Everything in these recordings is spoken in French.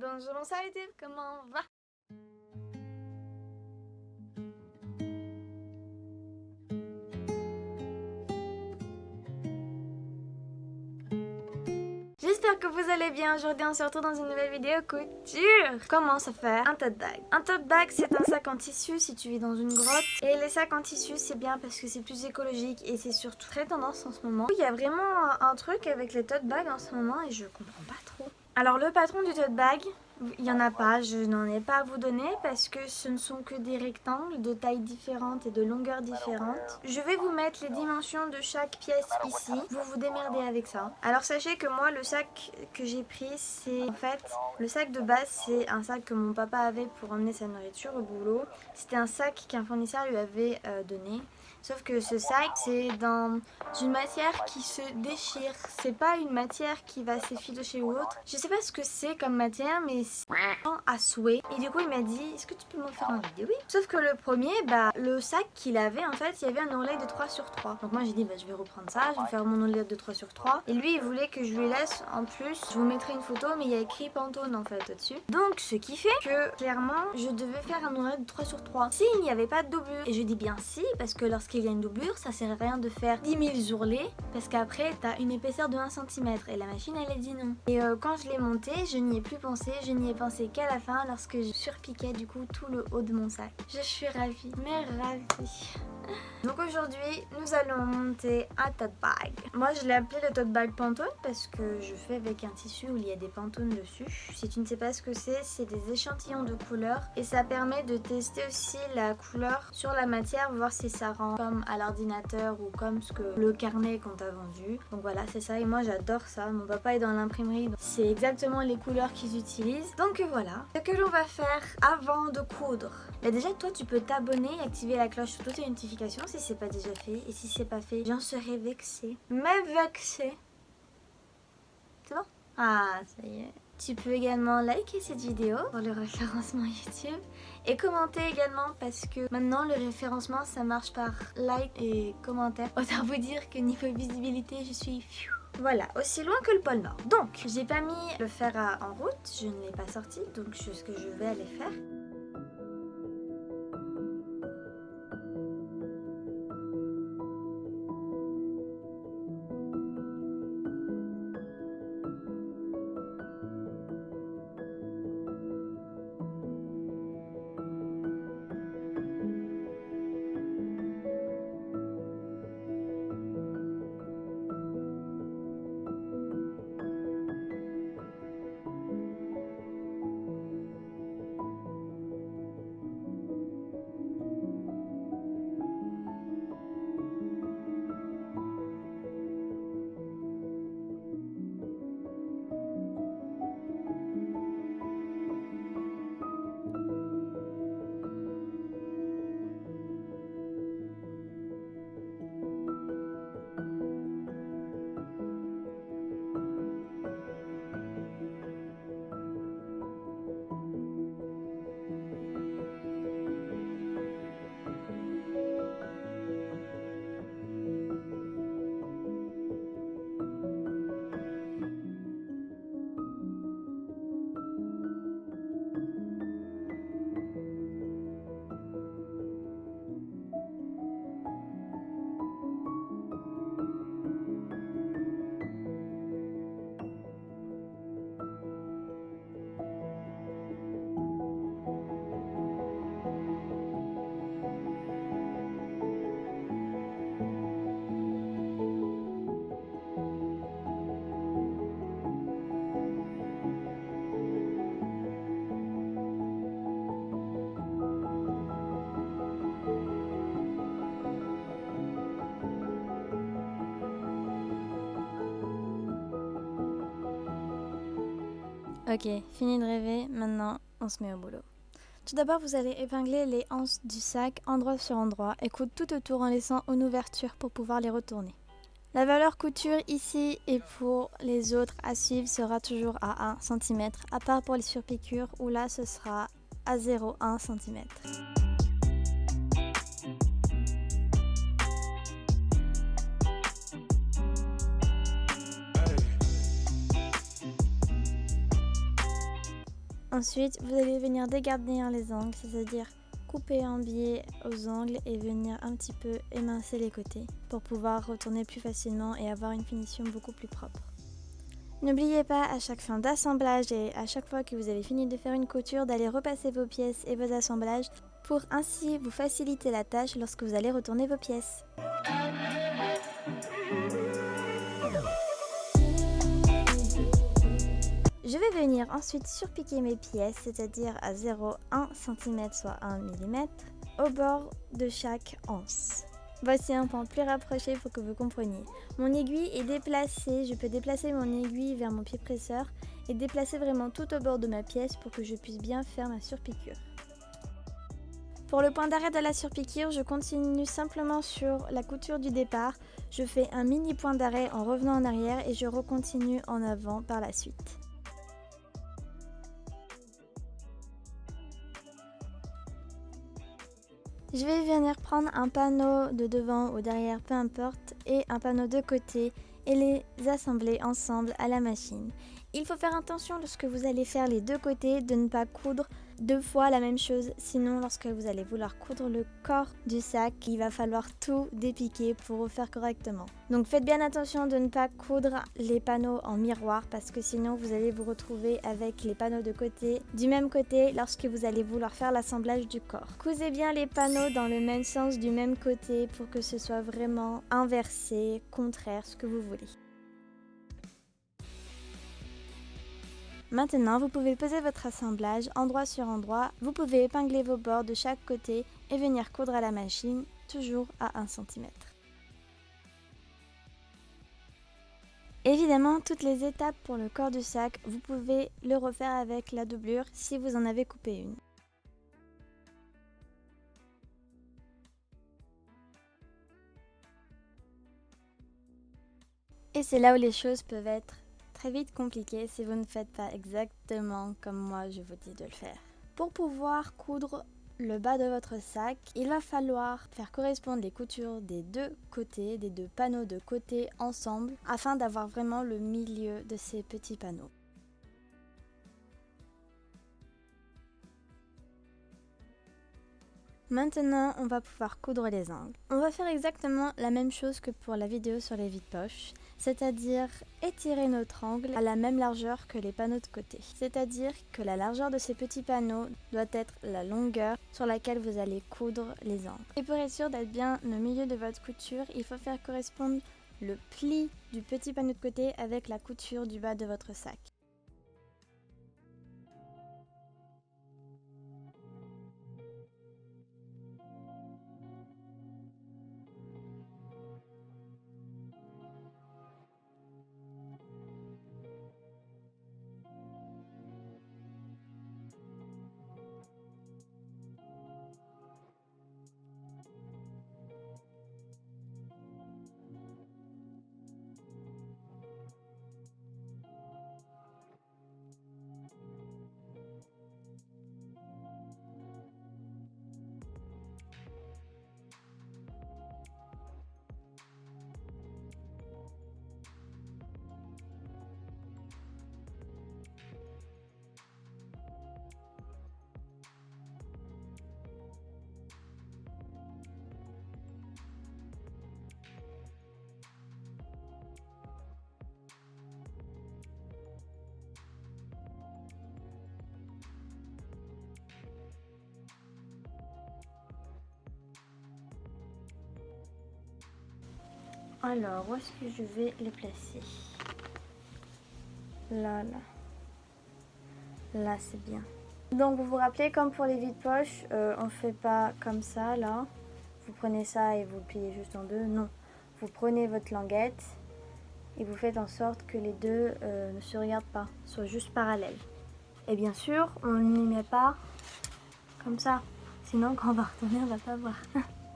Bonjour, ça a été, comment va? J'espère que vous allez bien. Aujourd'hui, on se retrouve dans une nouvelle vidéo couture. Comment se faire un tote bag? Un tote bag, c'est un sac en tissu si tu vis dans une grotte. Et les sacs en tissu, c'est bien parce que c'est plus écologique et c'est surtout très tendance en ce moment. Il y a vraiment un truc avec les tote bags en ce moment et je comprends pas trop. Alors, le patron du tote bag, il n'y en a pas, je n'en ai pas à vous donner parce que ce ne sont que des rectangles de tailles différentes et de longueurs différentes. Je vais vous mettre les dimensions de chaque pièce ici, vous vous démerdez avec ça. Alors sachez que moi le sac que j'ai pris, c'est en fait le sac de base, c'est un sac que mon papa avait pour emmener sa nourriture au boulot. C'était un sac qu'un fournisseur lui avait donné. Sauf que ce sac, c'est dans une matière qui se déchire. C'est pas une matière qui va s'effilocher ou autre. Je sais pas ce que c'est comme matière, mais c'est à souhait. Et du coup, il m'a dit, est-ce que tu peux m'en faire un vidéo? Oui. Sauf que le premier, le sac qu'il avait, en fait, il y avait un ourlet de 3/3. Donc moi, j'ai dit, je vais reprendre ça, je vais faire mon ourlet de 3/3. Et lui, il voulait que je lui laisse, en plus, je vous mettrai une photo, mais il y a écrit Pantone, en fait, au-dessus. Donc, ce qui fait que, clairement, je devais faire un ourlet de 3/3. S'il n'y avait pas de doublure. Et je dis bien si, parce que lorsqu'il y a une doublure, ça sert à rien de faire 10 000 ourlets, parce qu'après, t'as une épaisseur de 1 cm. Et la machine, elle a dit non. Et quand je l'ai monté, je n'y ai plus pensé, je n'y ai pensé qu'à la fin, lorsque je surpiquais du coup tout le haut de mon sac. Je suis ravie, mais ravie. Donc aujourd'hui, nous allons monter un tote bag. Moi, je l'ai appelé le tote bag Pantone parce que je fais avec un tissu où il y a des pantones dessus. Si tu ne sais pas ce que c'est des échantillons de couleurs et ça permet de tester aussi la couleur sur la matière, voir si ça rend comme à l'ordinateur ou comme ce que le carnet qu'on t'a vendu. Donc voilà, c'est ça et moi j'adore ça. Mon papa est dans l'imprimerie, c'est exactement les couleurs qu'ils utilisent. Donc voilà, ce que l'on va faire avant de coudre. Bah déjà, toi, tu peux t'abonner et activer la cloche sur toutes les notifications si c'est pas déjà fait. Et si c'est pas fait, j'en serais vexée. Mais vexée. C'est bon? Ah, ça y est. Tu peux également liker cette vidéo pour le référencement YouTube et commenter également parce que maintenant le référencement ça marche par like et commentaire. Autant vous dire que niveau visibilité je suis voilà, aussi loin que le pôle Nord. Donc, j'ai pas mis le fer en route, je ne l'ai pas sorti, donc ce que je vais aller faire. Ok, fini de rêver, maintenant on se met au boulot. Tout d'abord, vous allez épingler les anses du sac endroit sur endroit et coudre tout autour en laissant une ouverture pour pouvoir les retourner. La valeur couture ici et pour les autres à suivre sera toujours à 1 cm, à part pour les surpiqûres où là ce sera à 0,1 cm. Ensuite, vous allez venir dégarnir les angles, c'est-à-dire couper en biais aux angles et venir un petit peu émincer les côtés pour pouvoir retourner plus facilement et avoir une finition beaucoup plus propre. N'oubliez pas à chaque fin d'assemblage et à chaque fois que vous avez fini de faire une couture d'aller repasser vos pièces et vos assemblages pour ainsi vous faciliter la tâche lorsque vous allez retourner vos pièces. Je vais venir ensuite surpiquer mes pièces, c'est-à-dire à 0,1 cm soit 1 mm au bord de chaque anse. Voici un point plus rapproché pour que vous compreniez. Mon aiguille est déplacée, je peux déplacer mon aiguille vers mon pied presseur et déplacer vraiment tout au bord de ma pièce pour que je puisse bien faire ma surpiqûre. Pour le point d'arrêt de la surpiqûre, je continue simplement sur la couture du départ. Je fais un mini point d'arrêt en revenant en arrière et je recontinue en avant par la suite. Je vais venir prendre un panneau de devant ou derrière, peu importe, et un panneau de côté et les assembler ensemble à la machine. Il faut faire attention lorsque vous allez faire les deux côtés de ne pas coudre deux fois la même chose, sinon lorsque vous allez vouloir coudre le corps du sac, il va falloir tout dépiquer pour refaire correctement. Donc faites bien attention de ne pas coudre les panneaux en miroir parce que sinon vous allez vous retrouver avec les panneaux de côté du même côté lorsque vous allez vouloir faire l'assemblage du corps. Cousez bien les panneaux dans le même sens du même côté pour que ce soit vraiment inversé, contraire, ce que vous voulez. Maintenant, vous pouvez poser votre assemblage endroit sur endroit. Vous pouvez épingler vos bords de chaque côté et venir coudre à la machine, toujours à 1 cm. Évidemment, toutes les étapes pour le corps du sac, vous pouvez le refaire avec la doublure si vous en avez coupé une. Et c'est là où les choses peuvent être très vite compliqué si vous ne faites pas exactement comme moi je vous dis de le faire. Pour pouvoir coudre le bas de votre sac, il va falloir faire correspondre les coutures des deux côtés, des deux panneaux de côté ensemble afin d'avoir vraiment le milieu de ces petits panneaux. Maintenant, on va pouvoir coudre les angles. On va faire exactement la même chose que pour la vidéo sur les vides-poches, c'est-à-dire étirer notre angle à la même largeur que les panneaux de côté. C'est-à-dire que la largeur de ces petits panneaux doit être la longueur sur laquelle vous allez coudre les angles. Et pour être sûr d'être bien au milieu de votre couture, il faut faire correspondre le pli du petit panneau de côté avec la couture du bas de votre sac. Alors, où est-ce que je vais les placer? Là, là. Là, c'est bien. Donc, vous vous rappelez, comme pour les vides-poches, on ne fait pas comme ça, là. Vous prenez ça et vous le pliez juste en deux. Non. Vous prenez votre languette et vous faites en sorte que les deux ne se regardent pas, soient juste parallèles. Et bien sûr, on n'y met pas comme ça. Sinon, quand on va retourner, on ne va pas voir.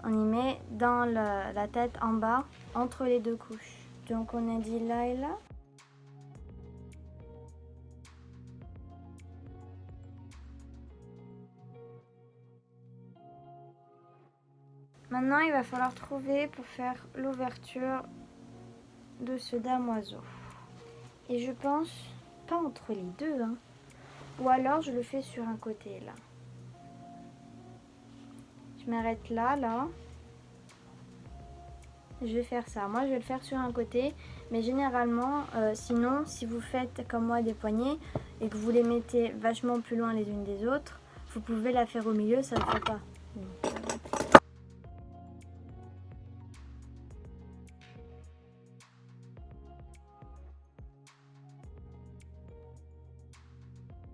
On y met dans la tête en bas, entre les deux couches. Donc on a dit là et là. Maintenant, il va falloir trouver pour faire l'ouverture de ce damoiseau. Et je pense, pas entre les deux, hein, Ou alors je le fais sur un côté là. Je m'arrête là. Je vais faire ça. Moi je vais le faire sur un côté. Mais généralement, sinon, si vous faites comme moi des poignées et que vous les mettez vachement plus loin les unes des autres, vous pouvez la faire au milieu, ça ne le fait pas.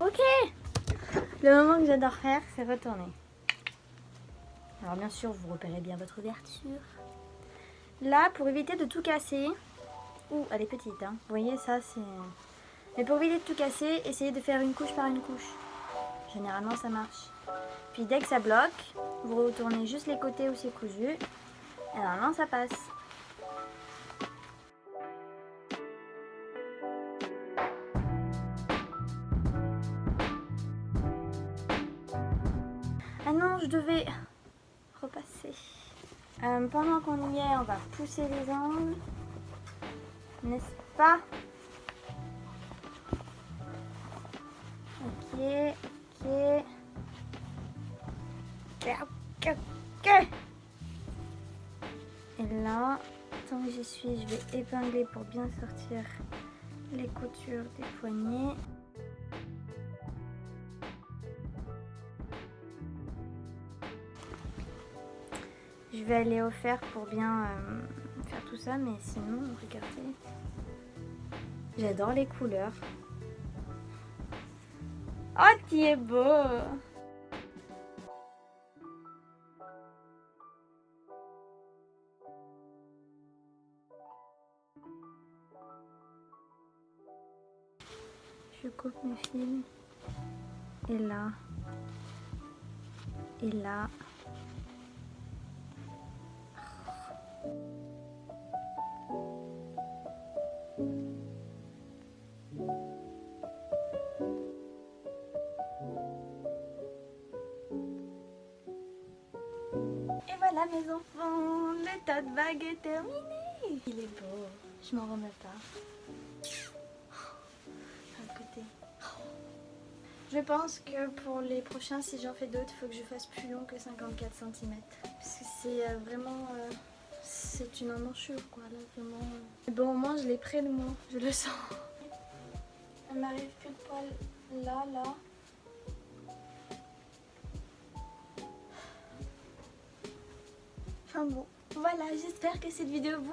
Ok. Le moment que j'adore faire, c'est retourner. Alors bien sûr, vous repérez bien votre ouverture. Là, pour éviter de tout casser... Ouh, elle est petite, hein. Vous voyez, ça, c'est... Mais pour éviter de tout casser, essayez de faire une couche par une couche. Généralement, ça marche. Puis dès que ça bloque, vous retournez juste les côtés où c'est cousu. Et normalement, ça passe. Ah non, je devais repasser. Pendant qu'on y est, on va pousser les angles. N'est-ce pas? Ok, ok. Et là, tant que j'y suis, je vais épingler pour bien sortir les coutures des poignets. Je vais aller au fer pour bien faire tout ça, mais sinon, regardez. J'adore les couleurs. Oh, tu es beau! Je coupe mes fils. Et là. Et là. Et voilà mes enfants, le tote bag est terminé. Il est beau, je m'en remets pas. À côté. Je pense que pour les prochains, si j'en fais d'autres, il faut que je fasse plus long que 54 cm. Parce que c'est vraiment... c'est une emmanchure quoi, là vraiment. Bon, au moins je l'ai près de moi, je le sens. Elle m'arrive plus de poil là. Enfin bon, voilà, j'espère que cette vidéo vous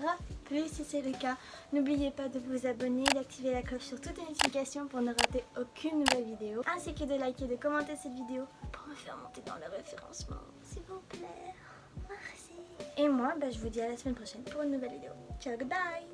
aura plu. Si c'est le cas, n'oubliez pas de vous abonner, d'activer la cloche sur toutes les notifications pour ne rater aucune nouvelle vidéo, ainsi que de liker, de commenter cette vidéo pour me faire monter dans le référencement, s'il vous plaît. Merci. Et moi, je vous dis à la semaine prochaine pour une nouvelle vidéo. Ciao, goodbye.